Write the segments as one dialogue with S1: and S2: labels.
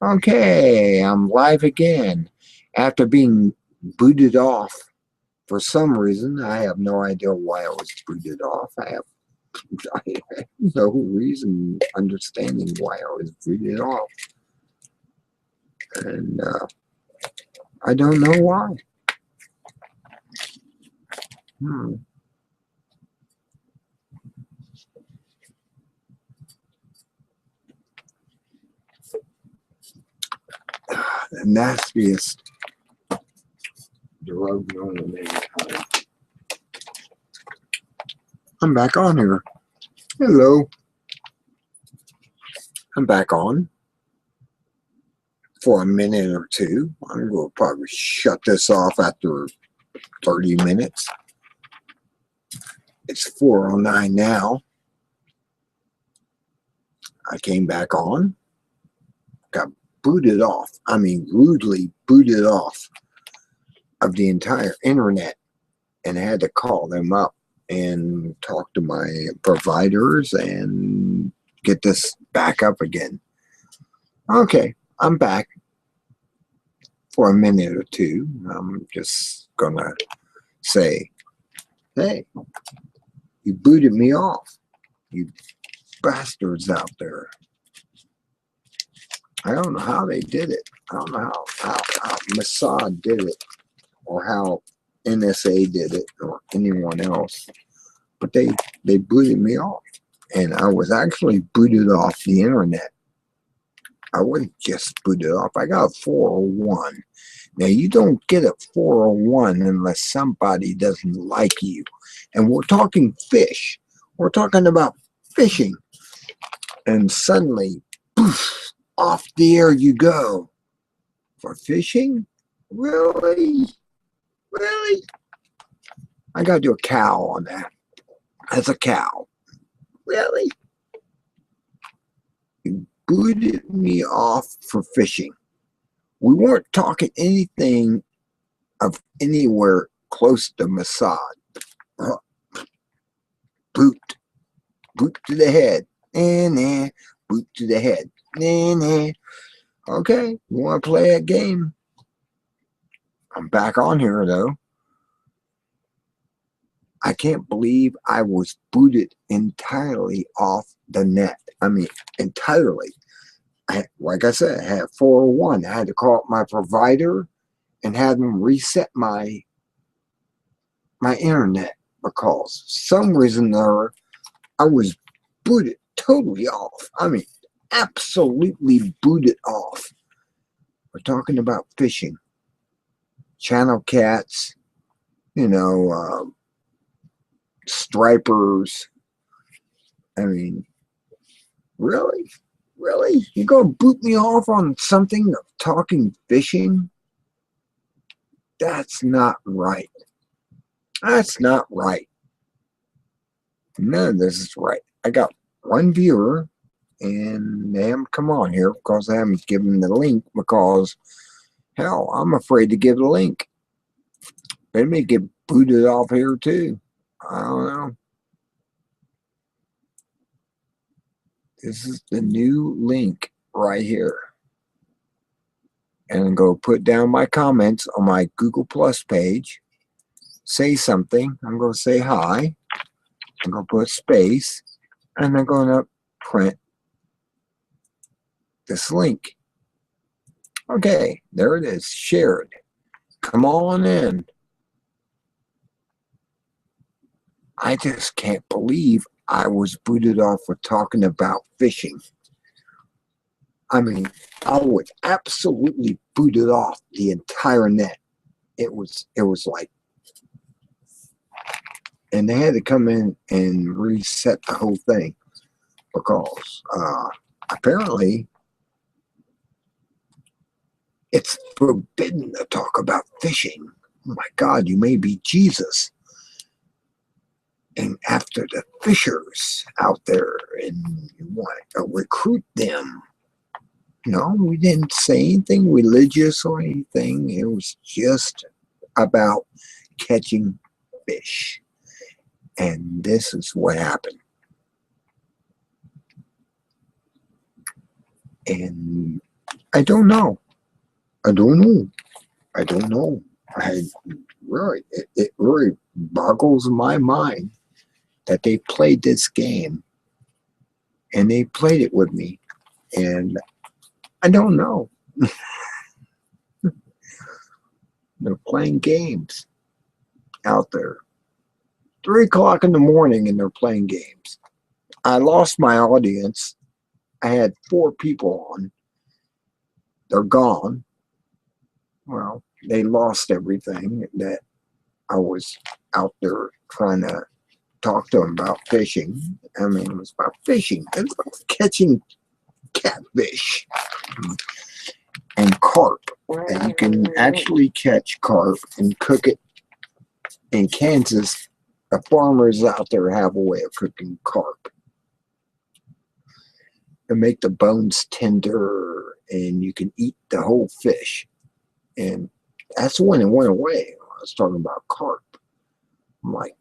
S1: Okay, I'm live again. After being booted off for some reason, I have no idea why I was booted off. I have no reason understanding why I was booted off. And I don't know why. Hmm. The nastiest drug known to mankind. I'm back on here. Hello. I'm back on for a minute or two. I'm going to probably shut this off after 30 minutes. It's 4:09 now. I came back on, got booted off. I mean, rudely booted off of the entire internet, and I had to call them up and talk to my providers and get this back up again. Okay, I'm back for a minute or two. I'm just gonna say, hey, you booted me off, you bastards out there. I don't know how they did it. I don't know how Mossad did it, or how NSA did it, or anyone else. But they booted me off. And I was actually booted off the internet. I wasn't just booted off. I got a 401. Now, you don't get a 401 unless somebody doesn't like you. And we're talking fish. We're talking about fishing. And suddenly, poof, off the air you go. For fishing? Really? Really? I got to do a cow on that. As a cow. Really? You booted me off for fishing. We weren't talking anything of anywhere close to Mossad. Boot. Boot to the head. Nah. Boot to the head. Nah. Okay, you want to play a game? I'm back on here, though. I can't believe I was booted entirely off the net. I mean, entirely. Like I said, I had 401. I had to call up my provider and have them reset my internet because some reason or other, I was booted totally off. I mean, absolutely booted off. We're talking about fishing. Channel cats, stripers. I mean, really? Really? You're going to boot me off on something of talking fishing? That's not right. That's not right. None of this is right. I got one viewer, and they haven't come on here because I haven't given the link because, hell, I'm afraid to give the link. They may get booted off here too. I don't know. This is the new link right here. And I'm going to put down my comments on my Google Plus page. Say something. I'm going to say hi. I'm going to put space. And I'm going to print this link. Okay, there it is. Shared. Come on in. I just can't believe I was booted off for talking about fishing. I mean, I was absolutely booted off the entire net. It was like, and they had to come in and reset the whole thing because apparently it's forbidden to talk about fishing. Oh my God, you may be Jesus. And after the fishers out there, and you want to recruit them. No, we didn't say anything religious or anything. It was just about catching fish. And this is what happened. And I don't know. I don't know. I don't know. I really, it really boggles my mind that they played this game and they played it with me, and I don't know. They're playing games out there. 3 o'clock in the morning and they're playing games. I lost my audience. I had 4 people on. They're gone. Well, they lost everything that I was out there trying to talk to them about fishing. I mean, it was about fishing. It was about catching catfish and carp. And you can actually catch carp and cook it. In Kansas, the farmers out there have a way of cooking carp to make the bones tender, and you can eat the whole fish. And that's when it went away. I was talking about carp. I'm like,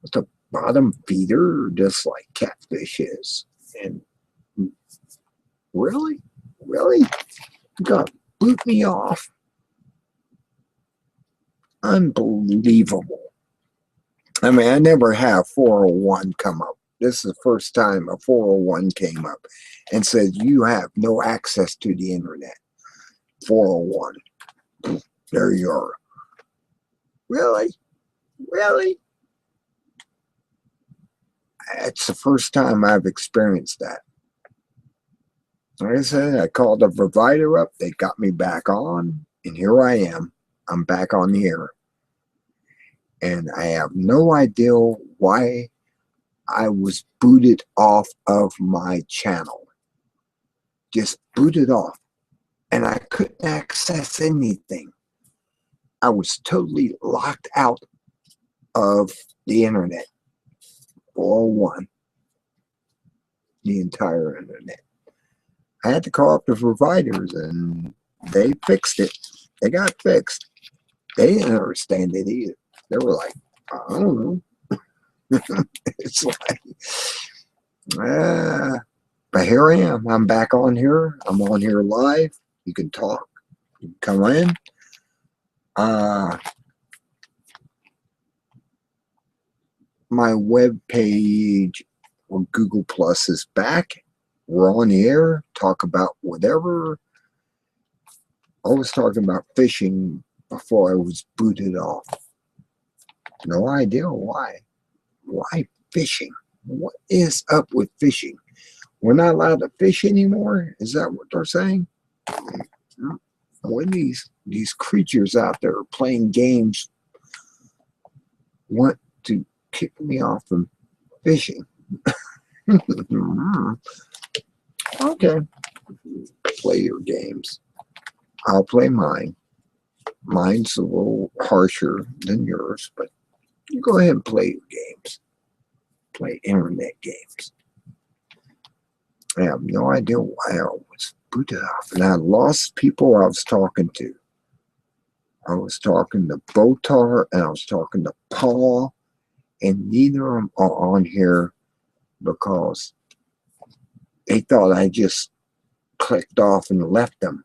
S1: what's the bottom feeder, just like catfish is? And really? Really? You got to boot me off? Unbelievable. I mean, I never have 401 come up. This is the first time a 401 came up and said, you have no access to the internet. 401. There you are. Really? Really? It's the first time I've experienced that. Like I said, I called the provider up. They got me back on, and here I am. I'm back on the air. And I have no idea why I was booted off of my channel. Just booted off. And I couldn't access anything. I was totally locked out of the internet. 401. The entire internet. I had to call up the providers and they fixed it. They got fixed. They didn't understand it either. They were like, I don't know. It's like, but here I am. I'm back on here. I'm on here live. You can talk. You can come in. My web page on Google Plus is back. We're on the air. Talk about whatever. I was talking about fishing before I was booted off. No idea why. Why fishing? What is up with fishing? We're not allowed to fish anymore? Is that what they're saying? When these creatures out there playing games want to kick me off from fishing. Okay. Play your games. I'll play mine. Mine's a little harsher than yours, but you go ahead and play your games. Play internet games. I have no idea why I was booted off. And I lost people I was talking to. I was talking to Botar and I was talking to Paul, and neither of them are on here because they thought I just clicked off and left them.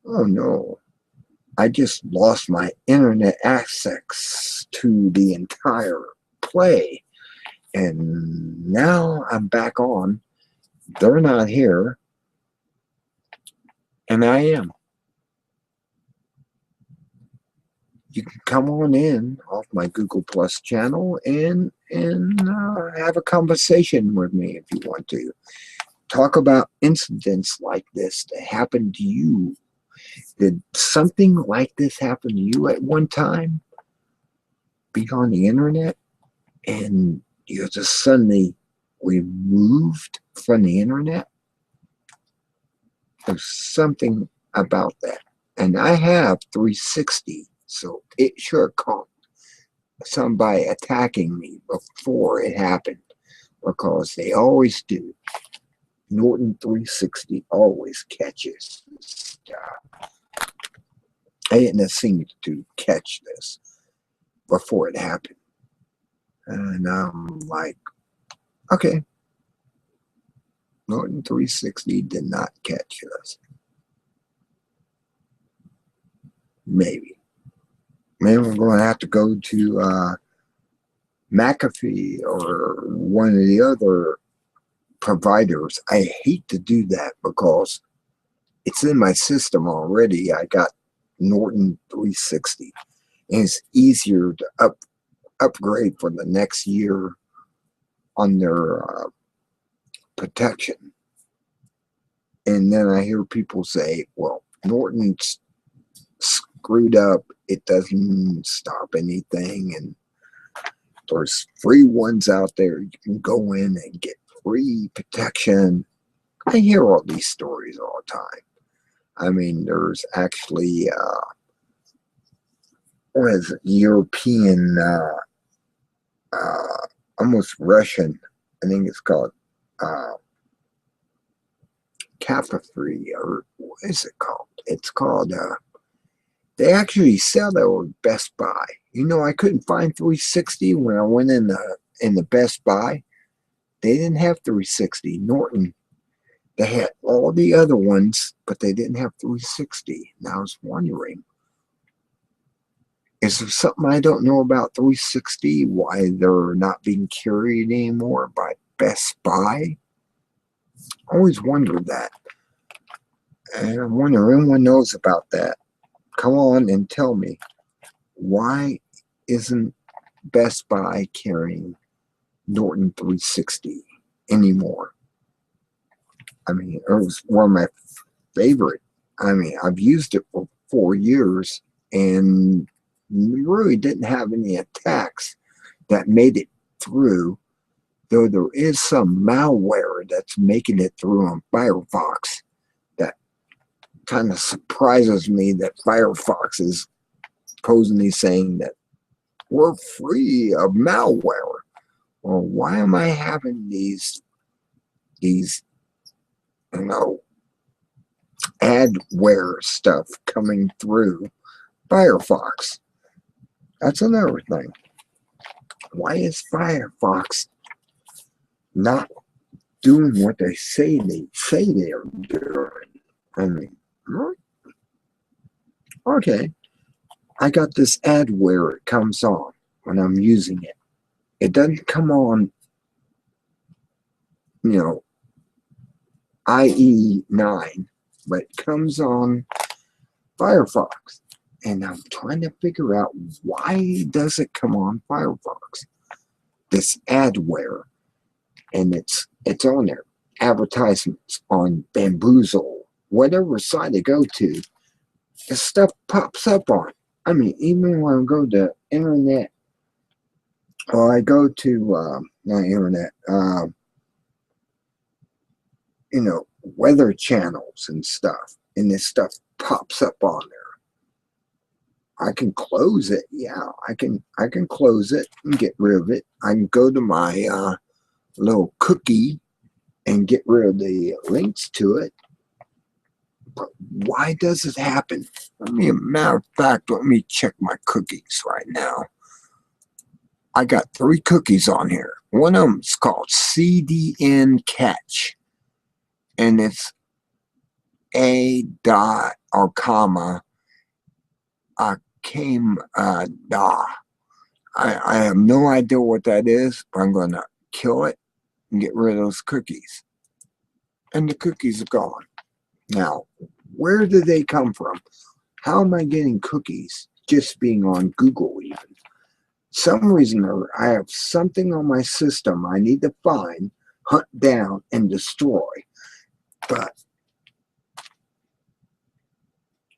S1: Oh no. I just lost my internet access to the entire play. And now I'm back on. They're not here. And I am. You can come on in off my Google Plus channel and have a conversation with me if you want to. Talk about incidents like this that happened to you. Did something like this happen to you at one time? Be on the internet and you're just suddenly removed from the internet? There's something about that. And I have 360, so it sure caught somebody attacking me before it happened, because they always do. Norton 360 always catches stuff. I didn't seem to catch this before it happened. And I'm like, okay. Norton 360 did not catch us. Maybe. Maybe we're going to have to go to McAfee or one of the other providers. I hate to do that because it's in my system already. I got Norton 360, and it's easier to upgrade for the next year on their protection. And then I hear people say, well, Norton's screwed up. It doesn't stop anything. And there's free ones out there. You can go in and get free protection. I hear all these stories all the time. I mean, there's actually, what is it, European, almost Russian, I think it's called Kappa Free, or what is it called? It's called, they actually sell that at Best Buy. You know, I couldn't find 360 when I went in the Best Buy. They didn't have 360. Norton, they had all the other ones, but they didn't have 360. And I was wondering, is there something I don't know about 360? Why they're not being carried anymore by Best Buy? I always wondered that. And I wonder if anyone knows about that. Come on and tell me, why isn't Best Buy carrying Norton 360 anymore? I mean, it was one of my favorite. I mean, I've used it for 4 years and really didn't have any attacks that made it through, though there is some malware that's making it through on Firefox. That kind of surprises me that Firefox is supposedly saying that we're free of malware. Well, why am I having these adware stuff coming through Firefox? That's another thing. Why is Firefox not doing what they say they are doing? I mean, okay, I got this adware. It comes on when I'm using it. It doesn't come on, IE9, but it comes on Firefox. And I'm trying to figure out, why does it come on Firefox? This adware. And it's on there. Advertisements on Bamboozle, whatever site I go to, this stuff pops up on. I mean, even when I go to internet, or I go to, not internet, weather channels and stuff, and this stuff pops up on there. I can close it. Yeah, I can close it and get rid of it. I can go to my little cookie and get rid of the links to it. But why does it happen? Matter of fact, let me check my cookies right now. I got 3 cookies on here. One of them is called CDN Catch, and it's a dot or comma da. I have no idea what that is, but I'm going to kill it and get rid of those cookies. And the cookies are gone. Now, where did they come from? How am I getting cookies just being on Google even? Some reason or I have something on my system I need to find, hunt down, and destroy. But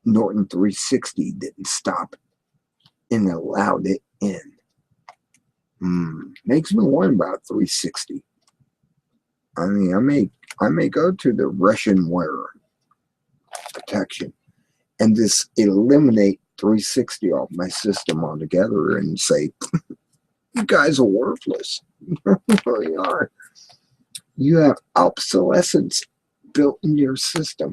S1: Norton 360 didn't stop it and allowed it in. Makes me wonder about 360. I mean, I may go to the Russian ware protection and just eliminate 360 off my system altogether and say, you guys are worthless. You really are. You have obsolescence built in your system.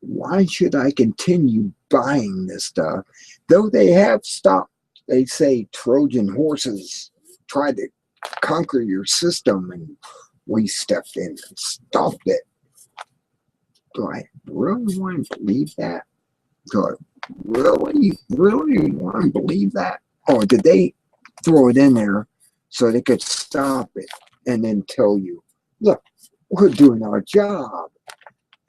S1: Why should I continue buying this stuff? Though they have stopped, they say Trojan horses tried to conquer your system, and we stepped in and stopped it. Do I really want to believe that? Do I Really? Really? You want to believe that? Or did they throw it in there so they could stop it and then tell you, look, we're doing our job?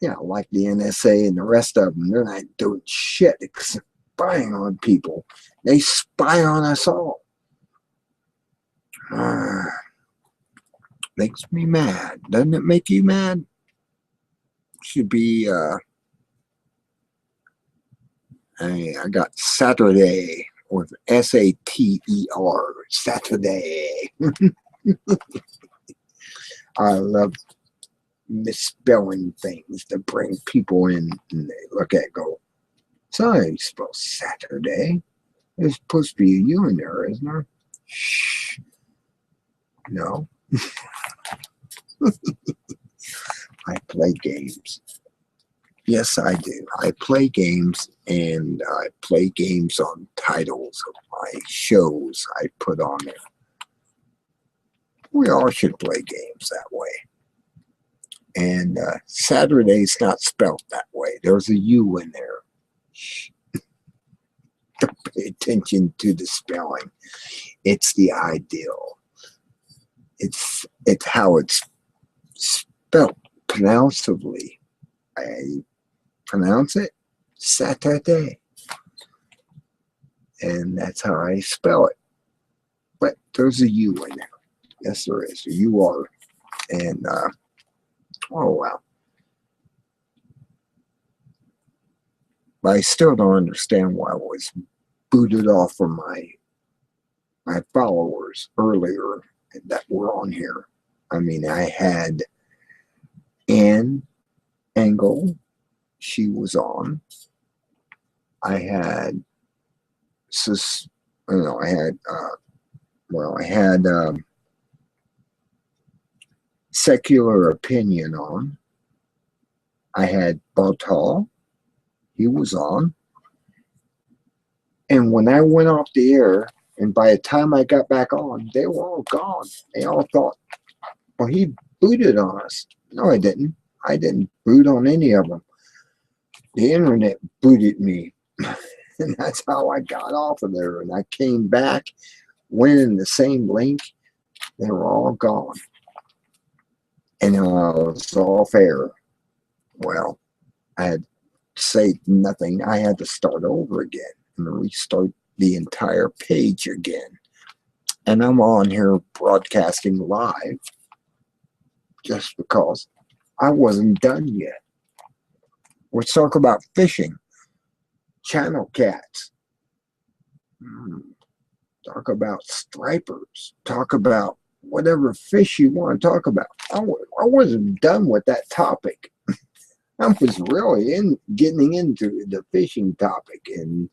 S1: You know, like the NSA and the rest of them, they're not doing shit except spying on people. They spy on us all. Makes me mad. Doesn't it make you mad? Should be, I got Saturday with Sater, Saturday. I love misspelling things to bring people in and they look at it, go, sorry, you spell Saturday. There's supposed to be a U in there, isn't there? Shh. No. I play games. Yes, I do. I play games, and I play games on titles of my shows I put on there. We all should play games that way. And Saturday's not spelled that way. There's a U in there. Pay attention to the spelling. It's the ideal. It's how it's spelled pronounceably. I pronounce it Saturday, and that's how I spell it. But there's a U in there. Yes, there is. You are, and oh wow. But I still don't understand why I was booted off from my followers earlier that were on here. I mean, I had Ann Engel, she was on. I had I had Secular Opinion on. I had Bartal, he was on. And when I went off the air, and by the time I got back on, they were all gone. They all thought, well, he booted on us. No, I didn't. I didn't boot on any of them. The internet booted me. And that's how I got off of there. And I came back, went in the same link. They were all gone. And I was off air. Well, I had to say nothing. I had to start over again and restart the entire page again. And I'm on here broadcasting live just because I wasn't done yet. Let's talk about fishing. Channel cats. Talk about stripers. Talk about whatever fish you want to talk about. I wasn't done with that topic. I was really getting into the fishing topic and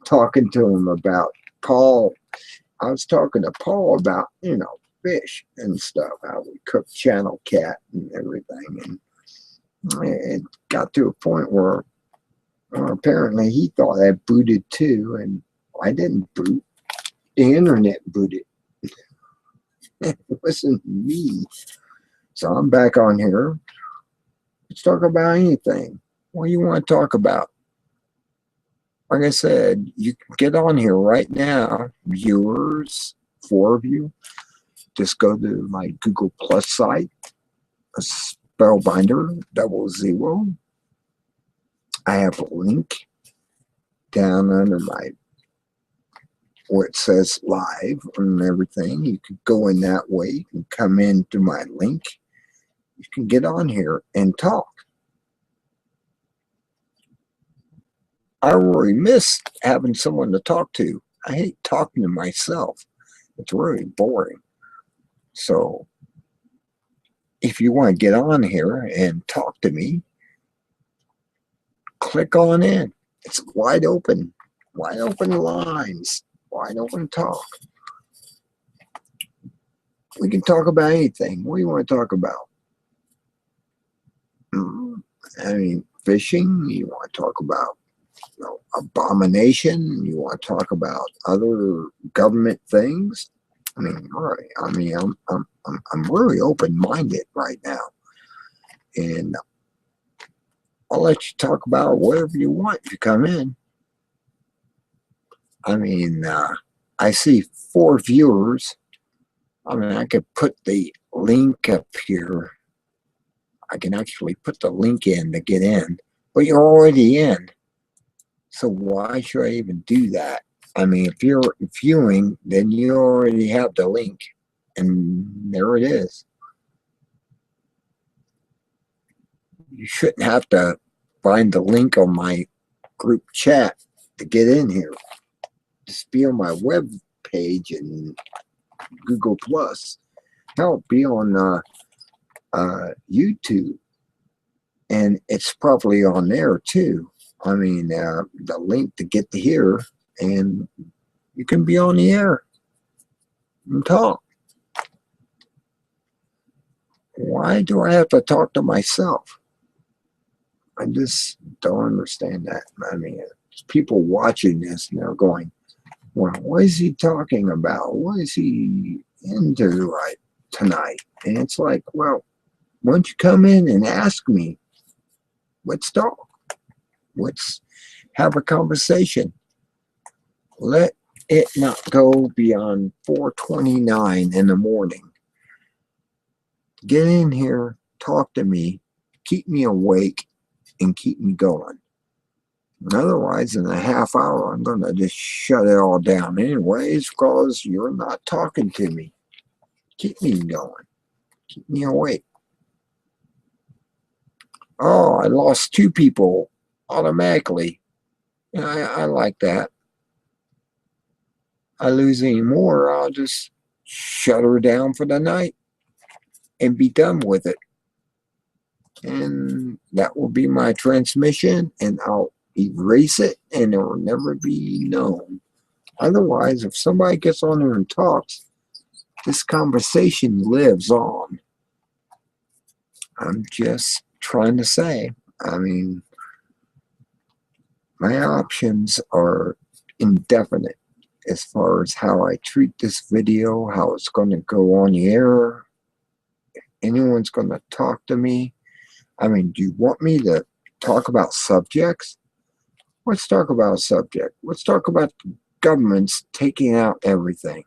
S1: talking to him about Paul. I was talking to Paul about, fish and stuff, how we cook channel cat and everything. And it got to a point where apparently he thought I booted too, and I didn't boot. The internet booted. It wasn't me. So I'm back on here. Let's talk about anything. What do you want to talk about? Like I said, you can get on here right now, viewers, 4 of you. Just go to my Google Plus site, a Spellbinder 00. I have a link down under where it says live and everything. You can go in that way. You can come into my link. You can get on here and talk. I really miss having someone to talk to. I hate talking to myself. It's really boring. So if you want to get on here and talk to me, click on in. It's wide open lines, wide open talk. We can talk about anything. What do you want to talk about? I mean, fishing. You want to talk about abomination? You want to talk about other government things? I mean, really. I mean, I'm really open-minded right now, and I'll let you talk about whatever you want if you come in. I mean, I see 4 viewers. I mean, I could put the link up here. I can actually put the link in to get in, but you're already in. So why should I even do that? I mean, if you're viewing, then you already have the link, and there it is. You shouldn't have to find the link on my group chat to get in here. Just be on my web page and Google Plus. Hell, be on YouTube, and it's probably on there too. I mean, the link to get to here, and you can be on the air and talk. Why do I have to talk to myself? I just don't understand that. I mean, there's people watching this and they're going, well, what is he talking about? What is he into tonight? And it's like, well, why don't you come in and ask me? Let's talk. Let's have a conversation. Let it not go beyond 4:29 in the morning. Get in here, talk to me, keep me awake, and keep me going. Otherwise, in a half hour, I'm going to just shut it all down anyways, because you're not talking to me. Keep me going. Keep me awake. Oh, I lost 2 people automatically. And I like that. I lose any more, I'll just shut her down for the night and be done with it. And that will be my transmission, and I'll erase it, and it will never be known. Otherwise, if somebody gets on there and talks, this conversation lives on. I'm just trying to say, I mean, my options are indefinite as far as how I treat this video, how it's going to go on the air, if anyone's going to talk to me. I mean, do you want me to talk about subjects? Let's talk about a subject. Let's talk about the government's taking out everything.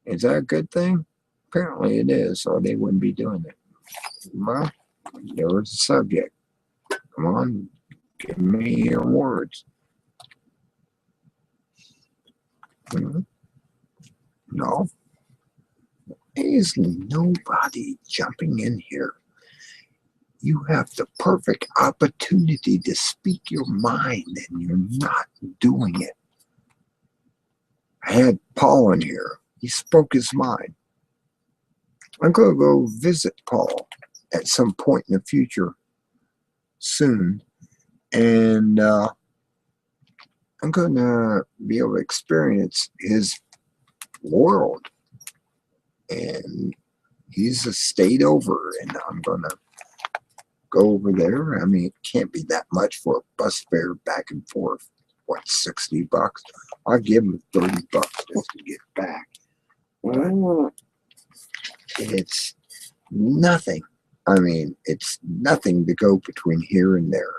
S1: Is that a good thing? Apparently it is, or they wouldn't be doing it. Well, there was a subject. Come on, give me your words. No. There's nobody jumping in here. You have the perfect opportunity to speak your mind, and you're not doing it. I had Paul in here. He spoke his mind. I'm going to go visit Paul at some point in the future soon, and I'm going to be able to experience his world. And he's a state over, and I'm going to go over there. I mean, it can't be that much for a bus fare back and forth. What, $60? I'll give him $30 just to get back. Well, it's nothing. I mean, it's nothing to go between here and there.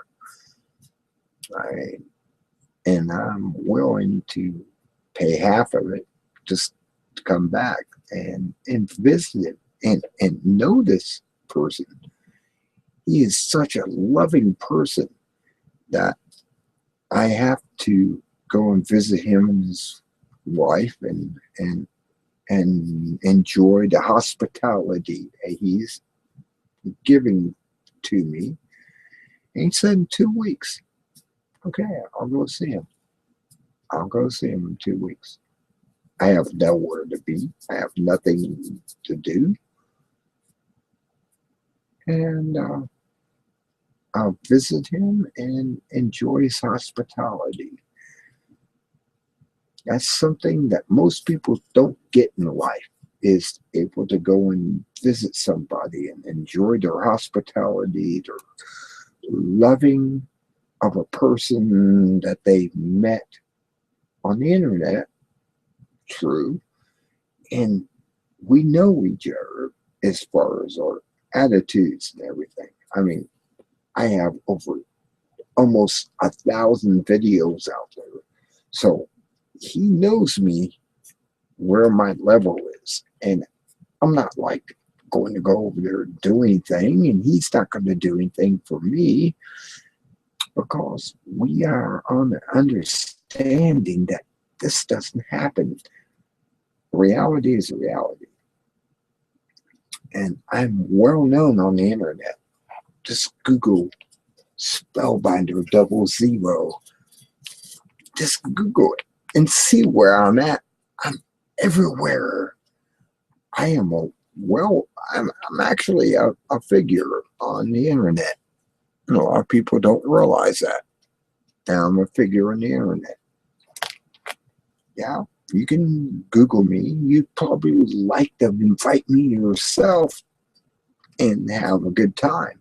S1: And I'm willing to pay half of it just to come back and visit him and know this person. He is such a loving person that I have to go and visit him and his wife and enjoy the hospitality that he's giving to me. And he said in 2 weeks. Okay, I'll go see him. I'll go see him in 2 weeks. I have nowhere to be. I have nothing to do. And I'll visit him and enjoy his hospitality. That's something that most people don't get in life, is able to go and visit somebody and enjoy their hospitality, their loving of a person that they met on the internet. True. And we know each other as far as our attitudes and everything. I mean, I have over almost 1,000 videos out there. So he knows me where my level is, and I'm not like going to go over there and do anything, and he's not going to do anything for me, because we are on the understanding that this doesn't happen. Reality is reality. And I'm well known on the internet. Just Google Spellbinder 00. Just Google it and see where I'm at. I'm everywhere. I am I'm actually a figure on the internet. And a lot of people don't realize that. Now I'm a figure on the internet. Yeah, you can Google me. You'd probably like to invite me yourself and have a good time,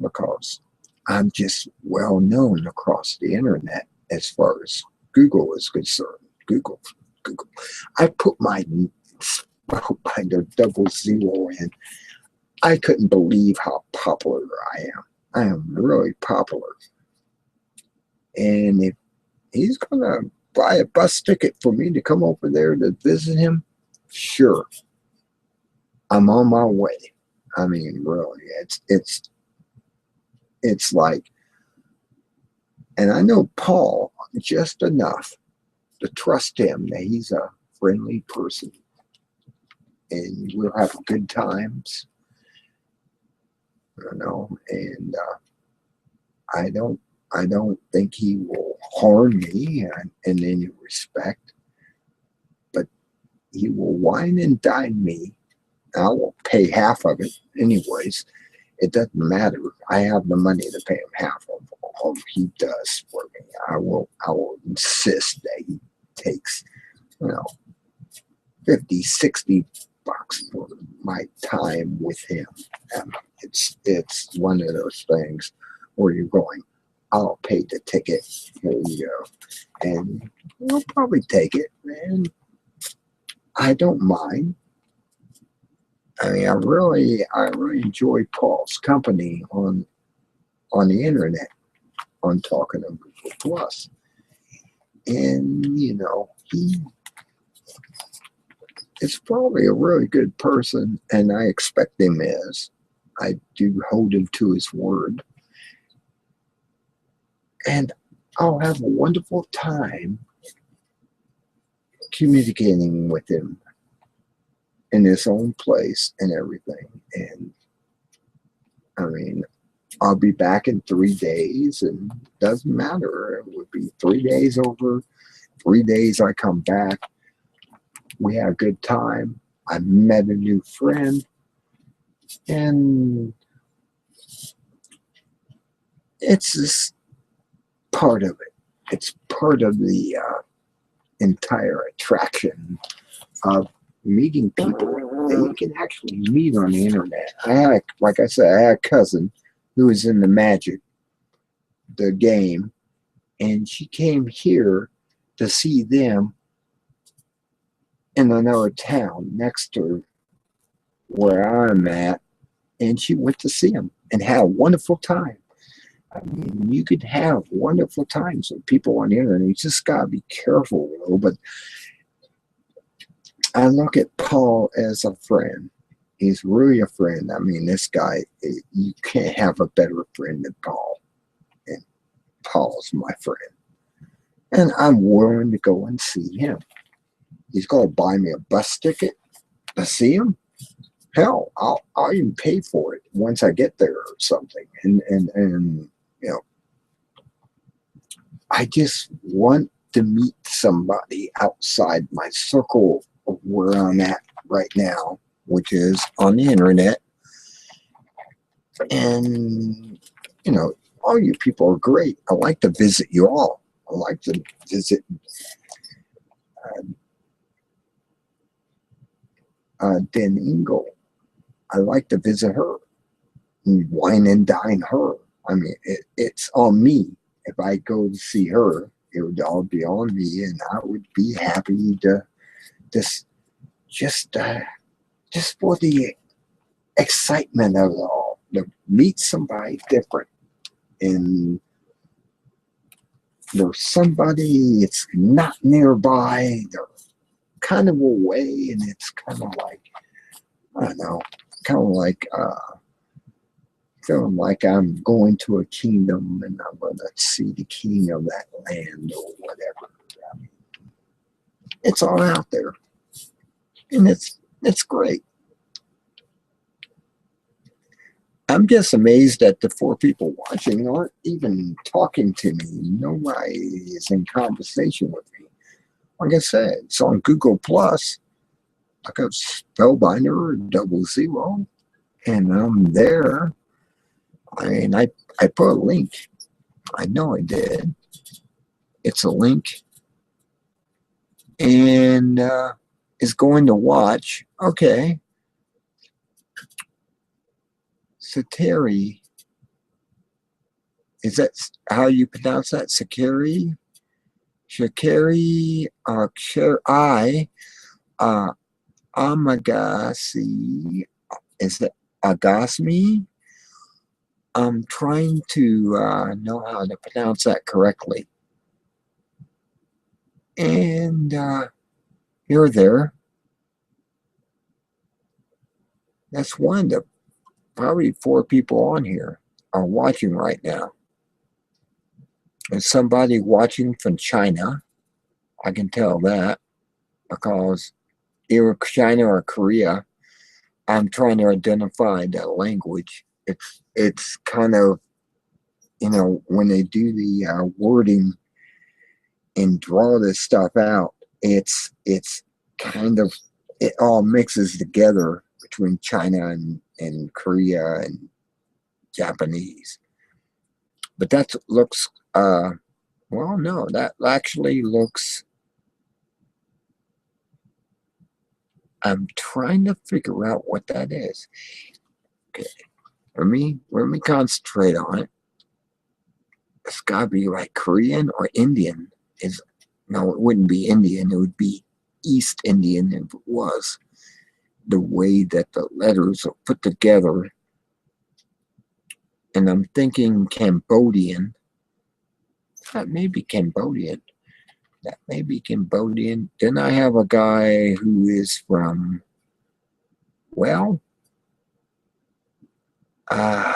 S1: because I'm just well known across the internet as far as Google is concerned. Google. I put my Spellbinder 00 in. I couldn't believe how popular I am. I am really popular. And if he's going to buy a bus ticket for me to come over there to visit him, sure, I'm on my way. I mean, really, it's like, and I know Paul just enough to trust him that he's a friendly person, and we'll have good times, you know. And I don't think he will harm me in any respect, but he will wine and dine me. I will pay half of it anyways. It doesn't matter. I have the money to pay him half of all he does for me. I will insist that he takes, 50, 60 bucks for my time with him. And it's one of those things where you're going, I'll pay the ticket. Here you go. And we'll probably take it. And I don't mind. I mean, I really enjoy Paul's company on the internet, on Talking to Google Plus. And, he is probably a really good person, and I expect him is. I do hold him to his word. And I'll have a wonderful time communicating with him in his own place and everything. And I mean, I'll be back in 3 days, and it doesn't matter. It would be 3 days over, 3 days I come back. We had a good time. I met a new friend, and it's just part of it. It's part of the entire attraction of meeting people that you can actually meet on the internet. Like I said, I had a cousin who was in the Magic, the game, and she came here to see them in another town next to where I'm at, and she went to see them and had a wonderful time. I mean, you could have wonderful times with people on the internet. You just gotta be careful, though. But I look at Paul as a friend. He's really a friend. I mean, this guy, you can't have a better friend than Paul. And Paul's my friend. And I'm willing to go and see him. He's going to buy me a bus ticket to see him. Hell, I'll even pay for it once I get there or something. And I just want to meet somebody outside my circle of where I'm at right now, which is on the internet. And, all you people are great. I like to visit you all. I like to visit Den Ingle. I like to visit her and wine and dine her. I mean, it's on me. If I go to see her, it would all be on me, and I would be happy to just for the excitement of it all, to meet somebody different and there's somebody, it's not nearby, they're kind of away, and it's kind of like, I don't know, kind of like feeling like I'm going to a kingdom and I'm going to see the king of that land or whatever. I mean, it's all out there, and it's great. I'm just amazed that the 4 people watching aren't even talking to me. Nobody is in conversation with me. Like I said, it's on Google Plus. I got Spellbinder 00, and I'm there. I put a link. I know I did. It's a link, and it's going to watch. Okay, saterday. Is that how you pronounce that? Sakari? Shakari, Shari, Amagasi, is it Agasmi? I'm trying to know how to pronounce that correctly. And you're there. That's one of the probably 4 people on here are watching right now. There's somebody watching from China. I can tell that because either China or Korea. I'm trying to identify the language. It's kind of, you know, when they do the wording and draw this stuff out, it's kind of, it all mixes together between China and Korea and Japanese. But that looks, well, no, that actually looks, I'm trying to figure out what that is. Okay, let me concentrate on it. It's got to be like Korean or Indian. No, it wouldn't be Indian. It would be East Indian if it was. The way that the letters are put together. And I'm thinking Cambodian. That may be Cambodian. That may be Cambodian. Then I have a guy who is from, well, that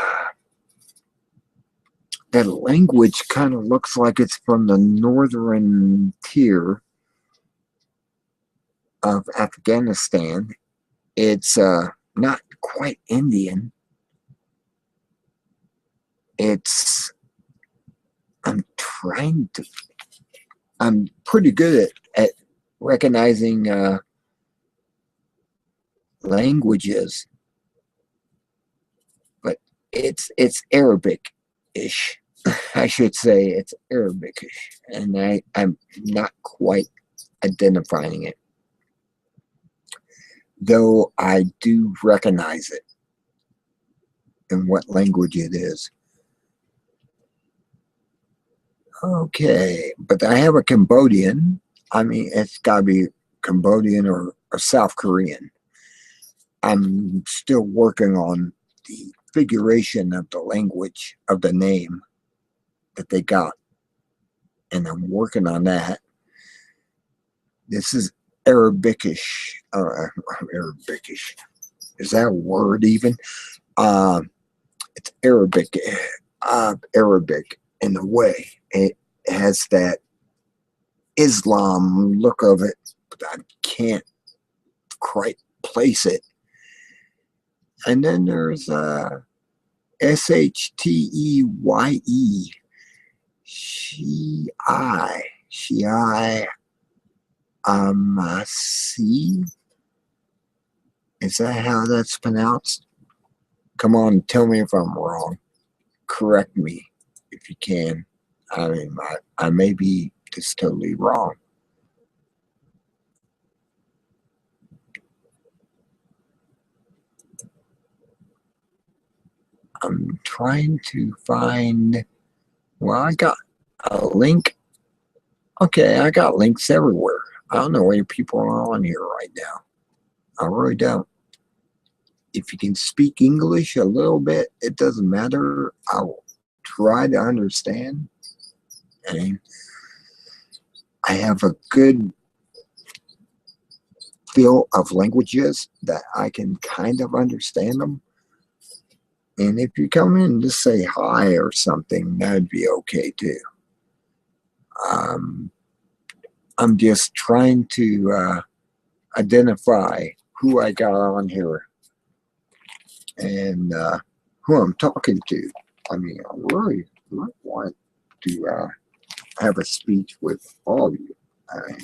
S1: language kind of looks like it's from the northern tier of Afghanistan. It's not quite Indian. I'm pretty good at recognizing languages, but it's Arabic-ish. I should say it's Arabic-ish, and I'm not quite identifying it, though I do recognize it and what language it is. Okay, but I have a Cambodian. I mean, it's got to be Cambodian or South Korean. I'm still working on the figuration of the language of the name that they got, and I'm working on that. This is Arabic-ish. Arabic-ish. Is that a word even? It's Arabic. Arabic in a way. It has that Islam look of it, but I can't quite place it. And then there's Shteye, Shiai Amasi. Is that how that's pronounced? Come on, tell me if I'm wrong. Correct me if you can. I mean, I may be just totally wrong. I'm trying to find, well, I got a link. Okay, I got links everywhere. I don't know where people are on here right now. I really don't. If you can speak English a little bit, it doesn't matter. I'll try to understand. And I have a good feel of languages that I can kind of understand them. And if you come in to say hi or something, that'd be okay too. Um, I'm just trying to identify who I got on here and who I'm talking to. I mean, I really want to have a speech with all of you. I mean,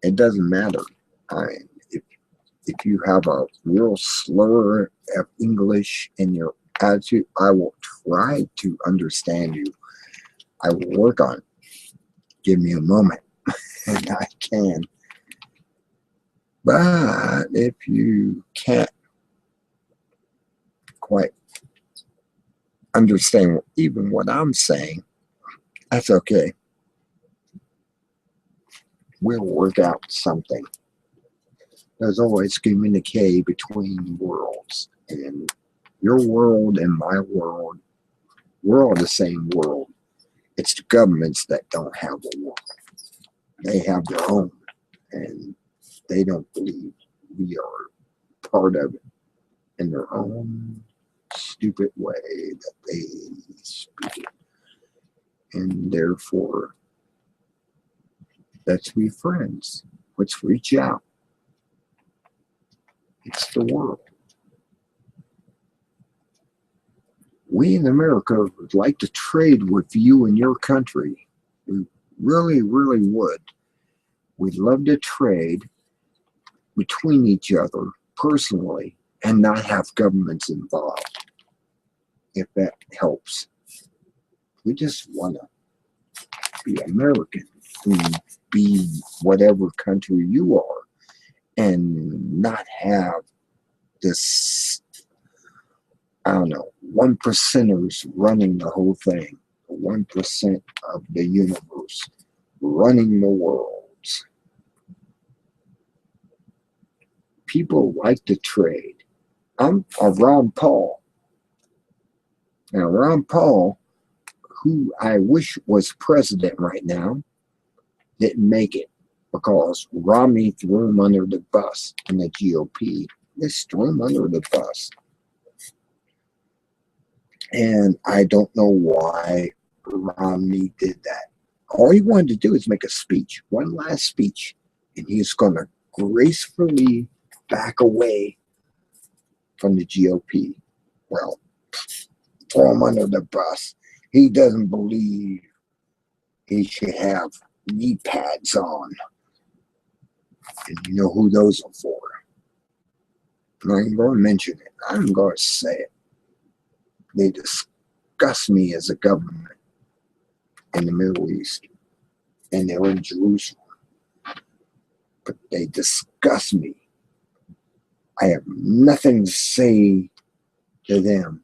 S1: it doesn't matter. I mean, if you have a real slur of English in your attitude, I will try to understand you. I will work on it. Give me a moment, and I can. But if you can't quite understand even what I'm saying, that's okay. We'll work out something. There's always communique between worlds, and your world and my world, we're all the same world. It's the governments that don't have a world. They have their own, and they don't believe we are part of it in their own stupid way that they speak it. And therefore, let's be friends. Let's reach out. It's the world. We in America would like to trade with you and your country. We really, really would. We'd love to trade between each other personally and not have governments involved, if that helps. We just want to be American and be whatever country you are and not have this, I don't know, 1%ers running the whole thing, 1% of the universe running the world. People like to trade. I'm a Ron Paul. Now, Ron Paul, who I wish was president right now, didn't make it because Romney threw him under the bus in the GOP. They threw him under the bus. And I don't know why Romney did that. All he wanted to do is make a speech, one last speech, and he's going to gracefully back away from the GOP. Well, throw him under the bus. He doesn't believe he should have knee pads on. And you know who those are for. I'm not even going to mention it. I'm going to say it. They disgust me as a government in the Middle East. And they're in Jerusalem. But they disgust me. I have nothing to say to them.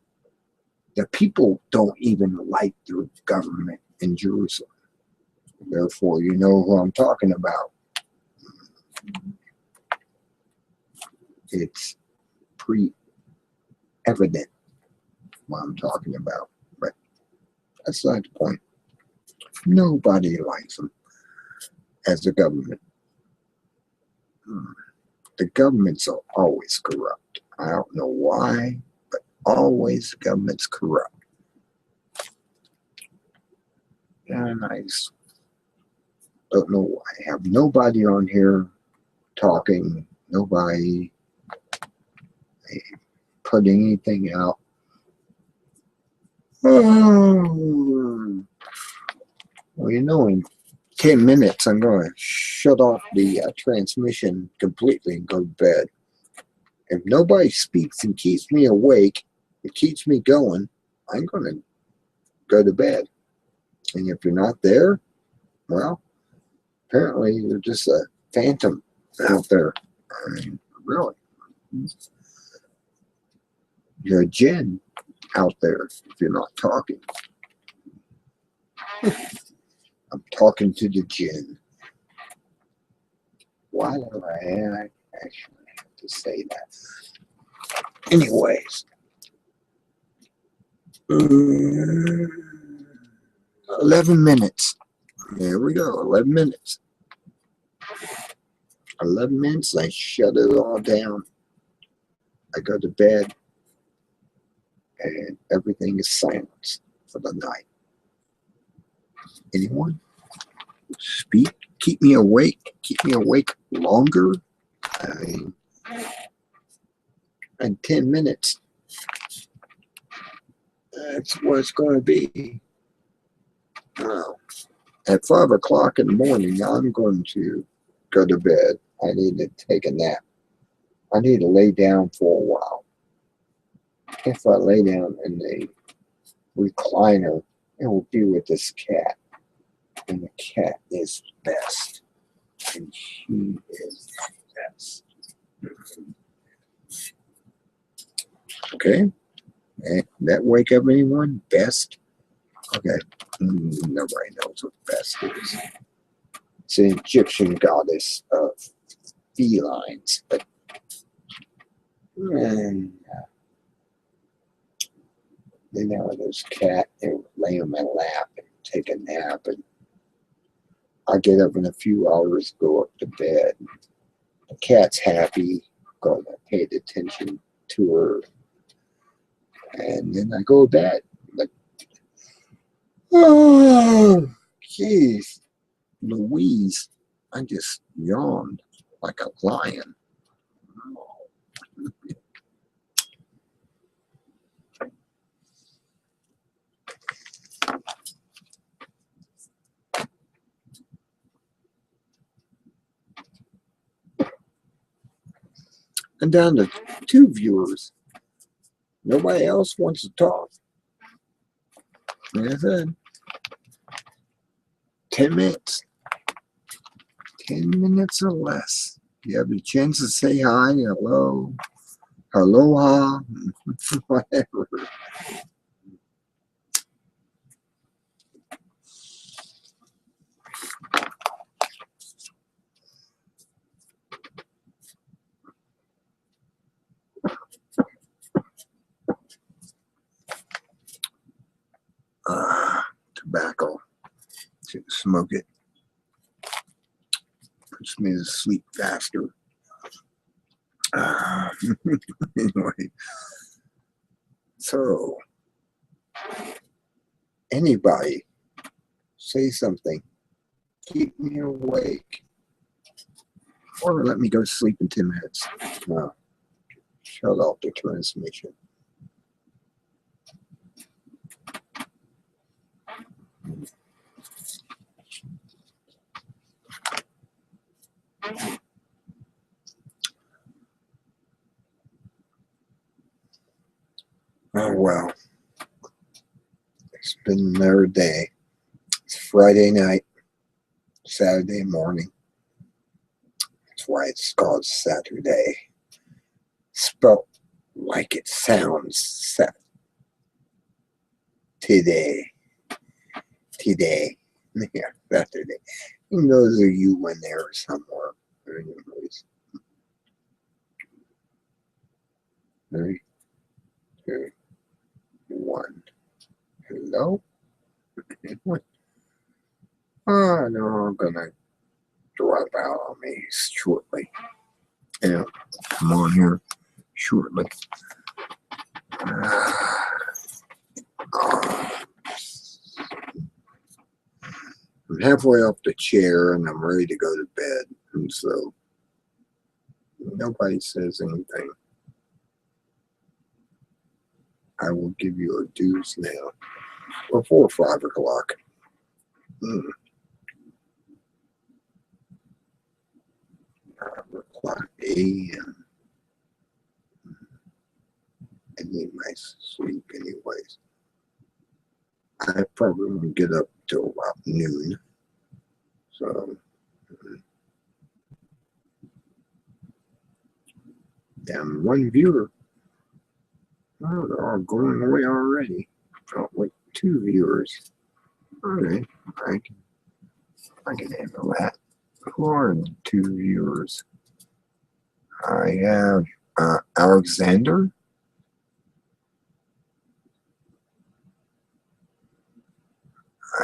S1: The people don't even like their government in Jerusalem. Therefore, you know who I'm talking about. It's pre-evident what I'm talking about. But that's not the point. Nobody likes them as a government. The governments are always corrupt. I don't know why, but always the government's corrupt. And I don't know why. I have nobody on here talking, nobody putting anything out. Well, you know, in 10 minutes, I'm going to shut off the transmission completely and go to bed. If nobody speaks and keeps me awake, it keeps me going, I'm going to go to bed. And if you're not there, well, apparently you're just a phantom out there. I mean, really. You're a djinn out there if you're not talking. I'm talking to the djinn. Why do I actually have to say that? Anyways. 11 minutes. There we go. 11 minutes. 11 minutes. I shut it all down. I go to bed. And everything is silence for the night. Anyone? Speak. Keep me awake. Keep me awake longer. And 10 minutes. That's what it's going to be. Well, at 5 o'clock in the morning, I'm going to go to bed. I need to take a nap. I need to lay down for a while. If I lay down in the recliner, it will be with this cat. And the cat is best. And she is best. Okay? That wake up anyone? Best? Okay. Nobody knows what best is. It's an Egyptian goddess of felines. But then there was cat. They would lay on my lap and take a nap. And I get up in a few hours, go up to bed. The cat's happy. Because I paid attention to her. And then I go to bed. But, oh, jeez. Louise, I just yawned like a lion. And down to 2 viewers. Nobody else wants to talk. Like I said, 10 minutes. 10 minutes or less. You have a chance to say hi, hello, aloha, whatever. Tobacco. Shouldn't smoke it. Puts me to sleep faster. Anyway, so anybody say something, keep me awake, or let me go to sleep in 10 minutes. No, shut off the transmission. Oh well, it's been another day. It's Friday night, Saturday morning. That's why it's called Saturday. Spelled like it sounds. Today. Yeah, Saturday. And those are you in there somewhere. Anyways. 3, 2, 1. Hello? What? Oh, no, I'm gonna drop out on me shortly. Yeah, come on here shortly. I'm halfway off the chair and I'm ready to go to bed. And so nobody says anything. I will give you a deuce now. Before 5 o'clock. 5 o'clock a.m. I need my sleep anyways. I probably won't get up till about noon. So, down 1 viewer. Oh, they're all going away already. Oh, wait, 2 viewers. Alright, I can handle that. Who are 2 viewers? I have Alexander.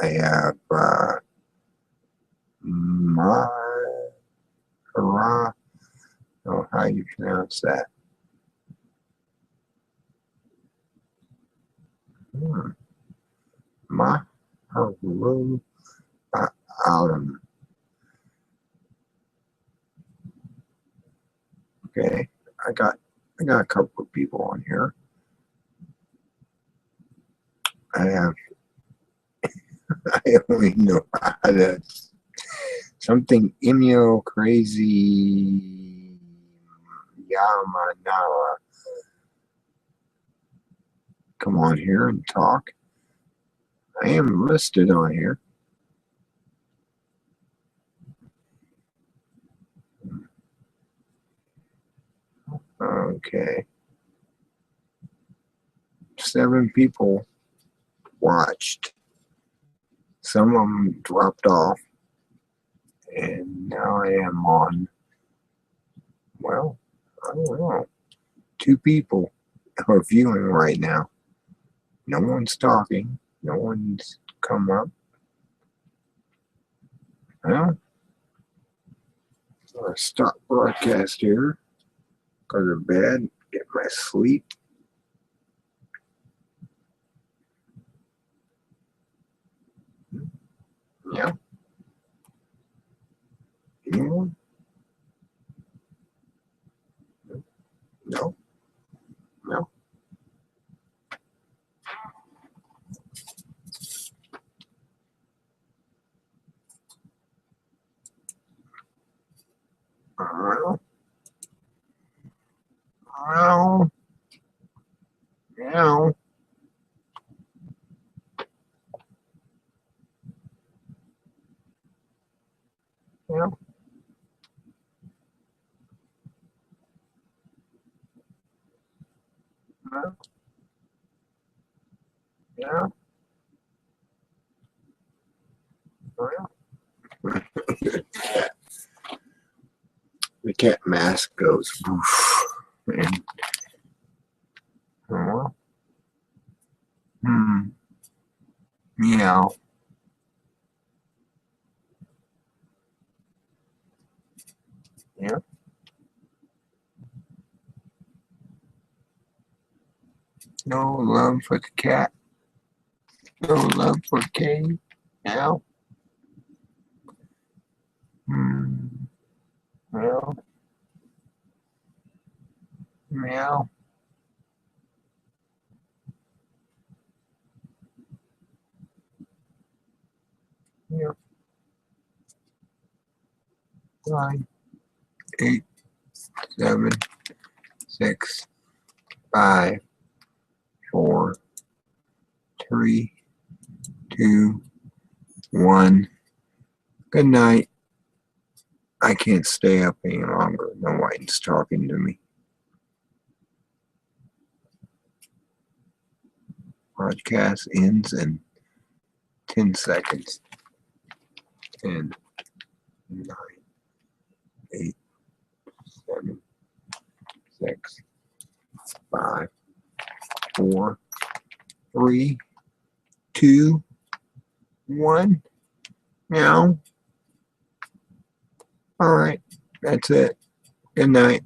S1: I have my hurrah. Oh, how you pronounce that? My hurrah. Autumn. Okay, I got a couple of people on here. I have I only know how to something imio crazy Yamanara. Come on here and talk. I am listed on here. Okay. 7 people watched. Some of them dropped off. And now I am on, well, I don't know. 2 people are viewing right now. No one's talking. No one's come up. Well, I'll stop broadcast here. Go to bed. Get my sleep. Yeah. Anyone? No. No. Well, well, yeah. Yeah. Yeah. Well, the cat mask goes woof, and well, meow. Yeah. No love for the cat. No love for Kay. Meow. Meow. Meow. Yeah. 9, 8, 7, 6, 5, 4, 3, 2, 1. Good night. I can't stay up any longer. No one's talking to me. Broadcast ends in 10 seconds. 10, 9, 8, 7, 6, 5, 4, 3, 2, 1. Meow. All right. That's it. Good night.